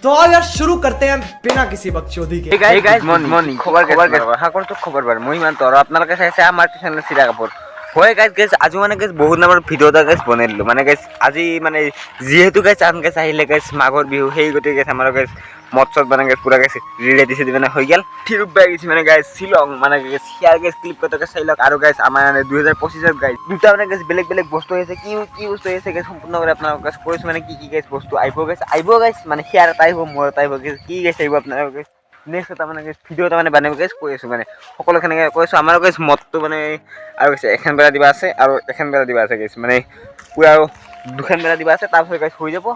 तो यार शुरू करते हैं बिना किसी बकचोदी के। Hey guys, morning. খবৰ বৰ মই মান তোৰ আপোনালোকে চাইছে আমাৰ চেনেল চিৰা কাপুৰ হয় গাইস আজি মানে গাইস বহুত নামৰ ভিডিও এটা গাইস বনাইলো মানে গাইস আজি মানে যেহেতু গাইস আন গাইস আহিলে গাইস মাঘৰ বিহু সেই গতি গাইস আমাৰ গাইস মৎসত মানে গাইস পুরা গাইস রেডি দিছে মানে হৈ গেল ঠিক বাই গেছি মানে গাইস শিলং মানে গাইস শেয়ার গাইস ক্লিপ কত গাইস চাইলক আৰু গাইস আমাৰ 2025 ত গাইস দুটা মানে গাইস বেলেগ বস্তু আছে কি বস্তু আছে গাইস সম্পূৰ্ণ করে আপোনালোক গাইস কৈছো মানে কি গাইস বস্তু আইবো গাইস মানে শেয়ার টাইপ মোৰ টাইপ গাইস কি গাইস আইবো আপোনালোক গাইস নেক্সট এটা মানে ভিডিও এটা মানে বানাব গাইস কৈ আছো মানে সকলোখানে কৈছো আমাৰ গাইস মতটো মানে আৰু গাইস এখন বেলা দিবা আছে আৰু এখন বেলা দিবা আছে গাইস মানে পুৰা দুখন বেলা দিবা আছে তাৰপিছত গাইস হৈ যাব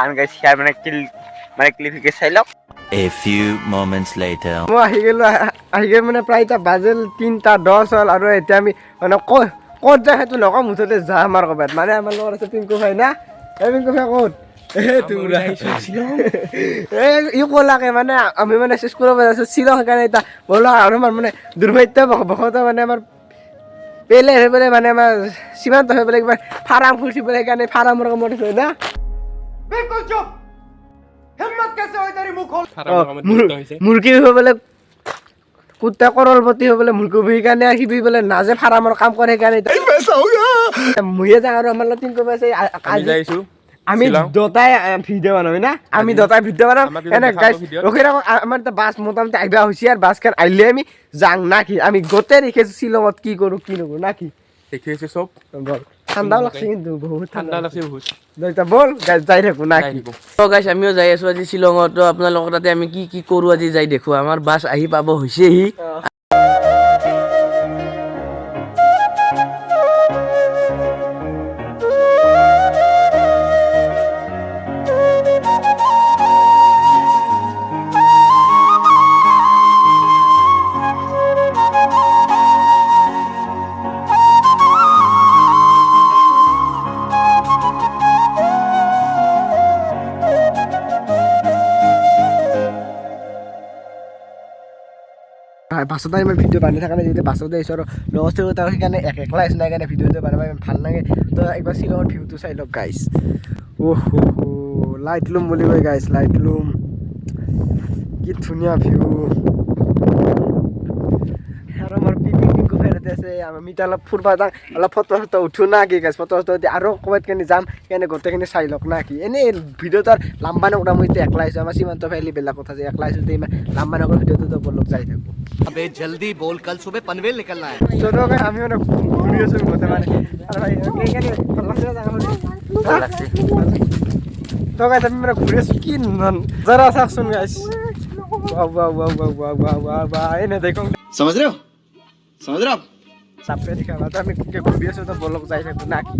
আন গাইস শেয়ার মানে ক্লিপ কে চাইলক A few moments later মই আহি গেল মানে প্ৰায় তা বাজেল 3:10 হল আৰু এতিয়া আমি মানে ক'ত যায় সেইটো নকম মুঠতে যাম আমাৰ ক'বাত মানে আমাৰ লগত আছে পিংকু ভাই না পিংকু ভাই ক'ত তোৰা ই ক'লাকে মানে আমি মানে স্কুলৰ পৰা আছো শ্বিলং কাৰণে এটা বলা আৰু মানে দুৰ্ভাগ্য বখত মানে আমাৰ পেলে হৈ পেলাই মানে আমাৰ সীমান্ত হৈ পেলাই একবাৰ ফাৰ্ম খুলিছি পেলাই কাৰণে ফাৰ্মৰ কামত আছে না बिल्कुल चुप। हिम्मत कैसे हुई तेरी मुंह खोल। মুৰ্গী হৈ পেলাই কুত্তা কৰলপতি হৈ পেলাই মুৰ্গী বহি কাৰণে আহিবি পেলাই নাজে ফাৰ্মৰ কাম কৰে কাৰণে মুয়ে যাওঁ আৰু আমাৰ লগত তিনকো পাইছে আমি দুটাই ভিডিও বানাবি না আমি দুটাই ভিডিও বানাম এনে গাইস ৰখি ৰাখ আমাৰ এটা বাস মোটামুটি আহিবা হৈছে আৰু বাসখন আহিলে আমি যাং নাকি আমি গোটেই দেখিছো শ্বিলঙত কি কৰো কি নকৰো নাকি দেখিছে সব বল ঠাণ্ডাও লাগছে কিন্তু বহুত ঠাণ্ডা লাগছে বহুত দইতা বল গাইস যাই থাকো নাকি তো গাইস আমিও যাই আছো আজি শ্বিলঙত তো আপোনালোকৰ তাতে আমি কি কৰো আজি যাই দেখো আমাৰ বাস আহি পাব হৈছেহি বাসত আমি ভিডিও বানাই থাকা নাই যদি বাসত আহিছো আৰু লগতে তাৰ সেইকাৰণে একলা আছে নাই কাৰণে ভিডিওটো বনাব ভাল লাগে তো একবাৰ শ্বিলঙৰ ভিউটো চাই লওক গাইস লাইট লুম বুলি কয় গাইস লাইট লুম কি ধুনীয়া ভিউ আৰু আমাৰ পিংকু ফেৰতে আছে আমি অলপ ফুৰবা যাম অলপ ফটো উঠো না কি গাইস ফটো আৰু ক'বাত কেনে যাম কেনে গোটেইখিনি চাই লওক না কি এনে ভিডিও তাৰ লম্বা নকৰা মই একলা আহিছো আমাৰ সীমান্ত ফেলি বেলেগ কথা যে একলা আহিছো ইমান লম্বা নকৰা ভিডিওটো বলক যাই থাকো अबे जल्दी बोल कल सुबह पनवेल निकलना है। চলো গাই আমি মানে ঘুরি আছো মতে মানে আর ভাই কেনে ভাল লাগছে জায়গা ভাল লাগছে তো গাইস আমি মানে ঘুরি আছো কি জরা চাকছুন গাইস বাহ এনে দেখো समझ रहे हो সাপে দেখা তো আমি ঘুরি আছো তো বলক যাই থাকো নাকি